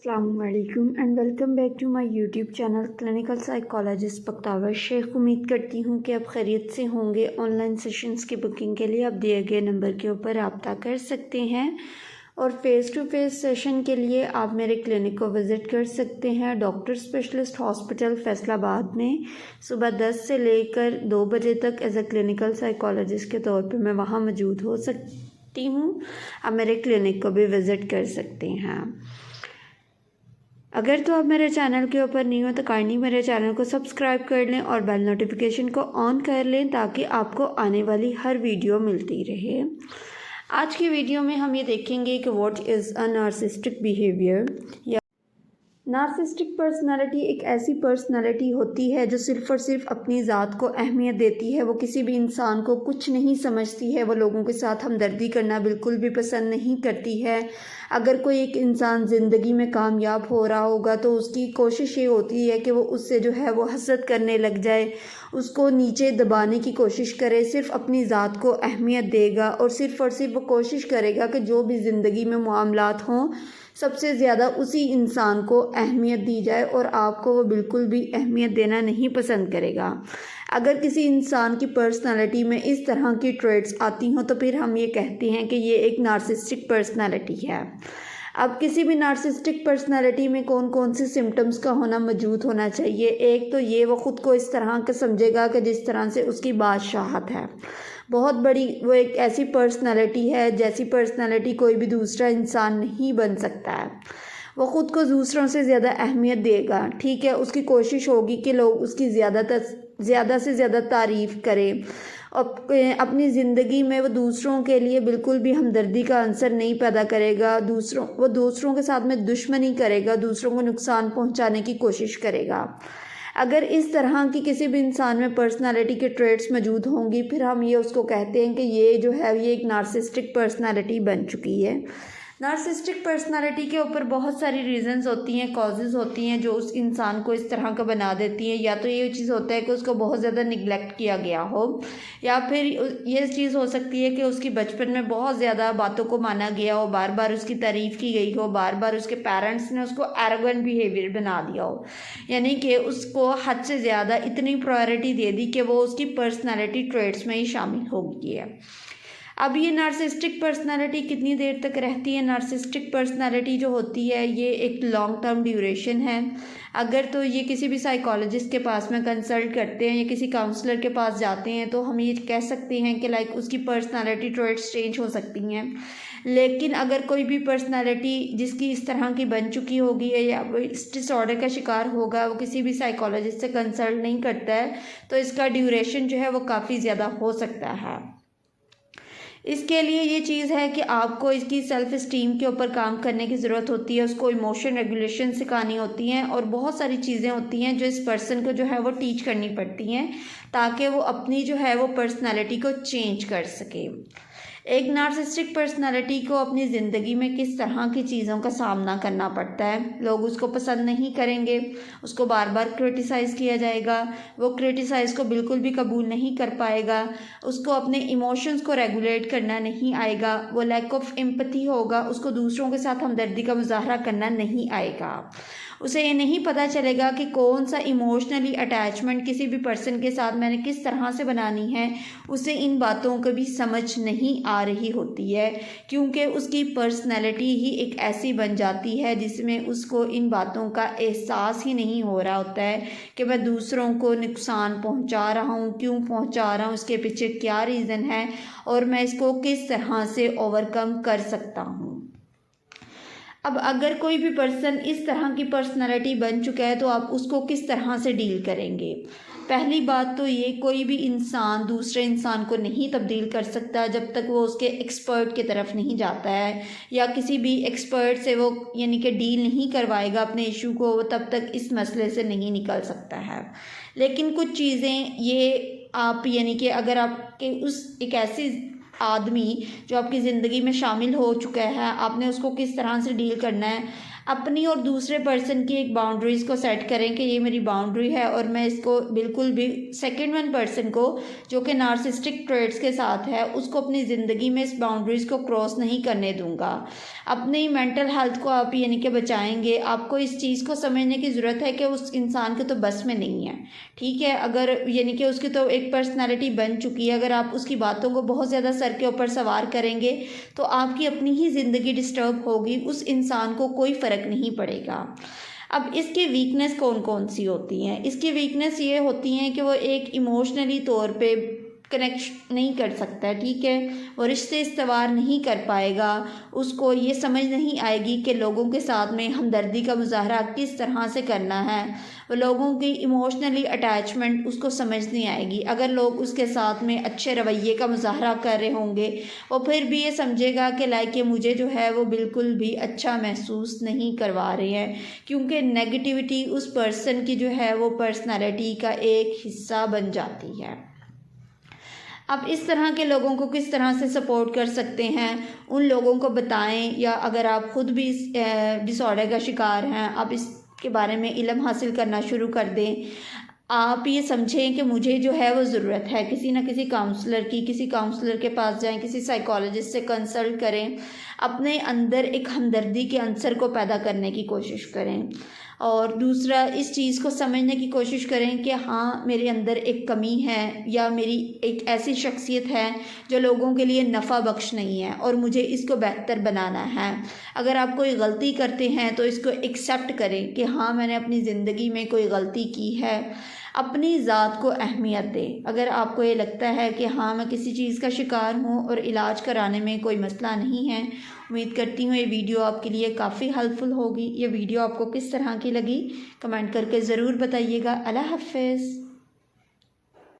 अस्सलामुअलैकुम and welcome back to my YouTube channel clinical psychologist Bakhtawar Sheikh. उम्मीद करती हूँ कि आप खैरियत से होंगे। ऑनलाइन सेशंस की बुकिंग के लिए आप दिए गए नंबर के ऊपर रब्ता कर सकते हैं और फेस टू फेस सेशन के लिए आप मेरे क्लिनिक को विज़िट कर सकते हैं। डॉक्टर स्पेशलिस्ट हॉस्पिटल फैसलाबाद में सुबह 10 से लेकर 2 बजे तक एज अ क्लिनिकल साइकोलॉजिस्ट के तौर पे मैं वहाँ मौजूद हो सकती हूँ। आप मेरे क्लिनिक को भी विज़िट कर सकते हैं। अगर तो आप मेरे चैनल के ऊपर नहीं हो तो काइंडली मेरे चैनल को सब्सक्राइब कर लें और बेल नोटिफिकेशन को ऑन कर लें ताकि आपको आने वाली हर वीडियो मिलती रहे। आज की वीडियो में हम ये देखेंगे कि what is a narcissistic behaviour. या नार्सिसिस्टिक पर्सनालिटी एक ऐसी पर्सनालिटी होती है जो सिर्फ़ और सिर्फ अपनी ज़ात को अहमियत देती है। वो किसी भी इंसान को कुछ नहीं समझती है। वो लोगों के साथ हमदर्दी करना बिल्कुल भी पसंद नहीं करती है। अगर कोई एक इंसान ज़िंदगी में कामयाब हो रहा होगा तो उसकी कोशिश ये होती है कि वो उससे जो है वो हसद करने लग जाए, उसको नीचे दबाने की कोशिश करे, सिर्फ़ अपनी ज़ात को अहमियत देगा और सिर्फ़ वो कोशिश करेगा कि जो भी ज़िंदगी में मामलात हों सबसे ज़्यादा उसी इंसान को अहमियत दी जाए और आपको वो बिल्कुल भी अहमियत देना नहीं पसंद करेगा। अगर किसी इंसान की पर्सनालिटी में इस तरह की ट्रेट्स आती हों तो फिर हम ये कहते हैं कि ये एक नार्सिसिस्टिक पर्सनालिटी है। अब किसी भी नार्सिसिस्टिक पर्सनालिटी में कौन कौन से सिम्टम्स का होना मौजूद होना चाहिए। एक तो ये वो ख़ुद को इस तरह का समझेगा कि जिस तरह से उसकी बादशाहत है, बहुत बड़ी, वो एक ऐसी पर्सनालिटी है जैसी पर्सनालिटी कोई भी दूसरा इंसान नहीं बन सकता है। वो ख़ुद को दूसरों से ज़्यादा अहमियत देगा, ठीक है। उसकी कोशिश होगी कि लोग उसकी ज़्यादा से ज़्यादा तारीफ़ करें। अपनी ज़िंदगी में वो दूसरों के लिए बिल्कुल भी हमदर्दी का अंसर नहीं पैदा करेगा। वो दूसरों के साथ में दुश्मनी करेगा, दूसरों को नुकसान पहुंचाने की कोशिश करेगा। अगर इस तरह की किसी भी इंसान में पर्सनालिटी के ट्रेट्स मौजूद होंगी फिर हम ये उसको कहते हैं कि ये जो है ये एक नार्सिसिस्टिक पर्सनालिटी बन चुकी है। नार्सिसिस्टिक पर्सनालिटी के ऊपर बहुत सारी रीज़न्स होती हैं, कॉजेज़ होती हैं जो उस इंसान को इस तरह का बना देती हैं। या तो ये चीज़ होता है कि उसको बहुत ज़्यादा निगलेक्ट किया गया हो, या फिर ये चीज़ हो सकती है कि उसकी बचपन में बहुत ज़्यादा बातों को माना गया हो, बार बार उसकी तारीफ़ की गई हो, बार बार उसके पेरेंट्स ने उसको एरोगेंट बिहेवियर बना दिया हो, यानी कि उसको हद से ज़्यादा इतनी प्रायोरिटी दे दी कि वो उसकी पर्सनैलिटी ट्रेट्स में ही शामिल हो गई है। अब ये नार्सिसिस्टिक पर्सनालिटी कितनी देर तक रहती है। नार्सिसिस्टिक पर्सनालिटी जो होती है ये एक लॉन्ग टर्म ड्यूरेशन है। अगर तो ये किसी भी साइकोलॉजिस्ट के पास में कंसल्ट करते हैं या किसी काउंसलर के पास जाते हैं तो हम ये कह सकते हैं कि लाइक उसकी पर्सनालिटी ट्रेट्स चेंज हो सकती हैं। लेकिन अगर कोई भी पर्सनालिटी जिसकी इस तरह की बन चुकी होगी या वो इस डिसऑर्डर का शिकार होगा, वो किसी भी साइकोलॉजिस्ट से कंसल्ट नहीं करता है तो इसका ड्यूरेशन जो है वो काफ़ी ज़्यादा हो सकता है। इसके लिए ये चीज़ है कि आपको इसकी सेल्फ़ इस्टीम के ऊपर काम करने की ज़रूरत होती है, उसको इमोशन रेगुलेशन सिखानी होती हैं और बहुत सारी चीज़ें होती हैं जो इस पर्सन को जो है वो टीच करनी पड़ती हैं ताकि वो अपनी जो है वो पर्सनालिटी को चेंज कर सके। एक नार्सिसिस्टिक पर्सनालिटी को अपनी ज़िंदगी में किस तरह की चीज़ों का सामना करना पड़ता है। लोग उसको पसंद नहीं करेंगे, उसको बार बार क्रिटिसाइज़ किया जाएगा, वो क्रिटिसाइज़ को बिल्कुल भी कबूल नहीं कर पाएगा, उसको अपने इमोशंस को रेगुलेट करना नहीं आएगा, वो लैक ऑफ एम्पैथी होगा, उसको दूसरों के साथ हमदर्दी का मुजाहरा करना नहीं आएगा, उसे ये नहीं पता चलेगा कि कौन सा इमोशनली अटैचमेंट किसी भी पर्सन के साथ मैंने किस तरह से बनानी है। उसे इन बातों को भी समझ नहीं आ रही होती है क्योंकि उसकी पर्सनैलिटी ही एक ऐसी बन जाती है जिसमें उसको इन बातों का एहसास ही नहीं हो रहा होता है कि मैं दूसरों को नुकसान पहुंचा रहा हूं, क्यों पहुंचा रहा हूं, इसके पीछे क्या रीज़न है और मैं इसको किस तरह से ओवरकम कर सकता हूं। अब अगर कोई भी पर्सन इस तरह की पर्सनालिटी बन चुका है तो आप उसको किस तरह से डील करेंगे। पहली बात तो ये, कोई भी इंसान दूसरे इंसान को नहीं तब्दील कर सकता जब तक वो उसके एक्सपर्ट की तरफ नहीं जाता है या किसी भी एक्सपर्ट से वो यानी कि डील नहीं करवाएगा अपने इशू को, वो तब तक इस मसले से नहीं निकल सकता है। लेकिन कुछ चीज़ें ये आप यानी कि अगर आपके उस एक ऐसी आदमी जो आपकी ज़िंदगी में शामिल हो चुका है, आपने उसको किस तरह से डील करना है। अपनी और दूसरे पर्सन की एक बाउंड्रीज़ को सेट करें कि ये मेरी बाउंड्री है और मैं इसको बिल्कुल भी सेकंड वन पर्सन को जो कि नार्सिसिस्टिक ट्रेड्स के साथ है उसको अपनी ज़िंदगी में इस बाउंड्रीज़ को क्रॉस नहीं करने दूंगा। अपनी मेंटल हेल्थ को आप यानी कि बचाएंगे। आपको इस चीज़ को समझने की ज़रूरत है कि उस इंसान के तो बस में नहीं है, ठीक है। अगर यानी कि उसकी तो एक पर्सनैलिटी बन चुकी है, अगर आप उसकी बातों को बहुत ज़्यादा सर के ऊपर सवार करेंगे तो आपकी अपनी ही ज़िंदगी डिस्टर्ब होगी, उस इंसान को कोई फ़र्क नहीं पड़ेगा। अब इसकी वीकनेस कौन कौन सी होती हैं? इसकी वीकनेस ये होती हैं कि वो एक इमोशनली तौर पे कनेक्ट नहीं कर सकता है, ठीक है। वो रिश्ते इस्तवार नहीं कर पाएगा, उसको ये समझ नहीं आएगी कि लोगों के साथ में हमदर्दी का मुजाहरा किस तरह से करना है। वो लोगों की इमोशनली अटैचमेंट उसको समझ नहीं आएगी। अगर लोग उसके साथ में अच्छे रवैये का मुजाहरा कर रहे होंगे वो फिर भी ये समझेगा कि लाइक ये मुझे जो है वो बिल्कुल भी अच्छा महसूस नहीं करवा रहे हैं, क्योंकि नेगेटिविटी उस पर्सन की जो है वो पर्सनैलिटी का एक हिस्सा बन जाती है। अब इस तरह के लोगों को किस तरह से सपोर्ट कर सकते हैं, उन लोगों को बताएं, या अगर आप ख़ुद भी इस डिसऑर्डर का शिकार हैं आप इसके बारे में इल्म हासिल करना शुरू कर दें। आप ये समझें कि मुझे जो है वो ज़रूरत है किसी न किसी काउंसलर की, किसी काउंसलर के पास जाएं, किसी साइकोलॉजिस्ट से कंसल्ट करें, अपने अंदर एक हमदर्दी के अंसर को पैदा करने की कोशिश करें। और दूसरा, इस चीज़ को समझने की कोशिश करें कि हाँ मेरे अंदर एक कमी है या मेरी एक ऐसी शख्सियत है जो लोगों के लिए नफ़ा बख्श नहीं है और मुझे इसको बेहतर बनाना है। अगर आप कोई गलती करते हैं तो इसको एक्सेप्ट करें कि हाँ मैंने अपनी ज़िंदगी में कोई गलती की है। अपनी ज़ात को अहमियत दें। अगर आपको ये लगता है कि हाँ मैं किसी चीज़ का शिकार हूँ और इलाज कराने में कोई मसला नहीं है, उम्मीद करती हूँ ये वीडियो आपके लिए काफ़ी हेल्पफुल होगी। ये वीडियो आपको किस तरह की लगी कमेंट करके ज़रूर बताइएगा। अल्लाह हाफ़िज़।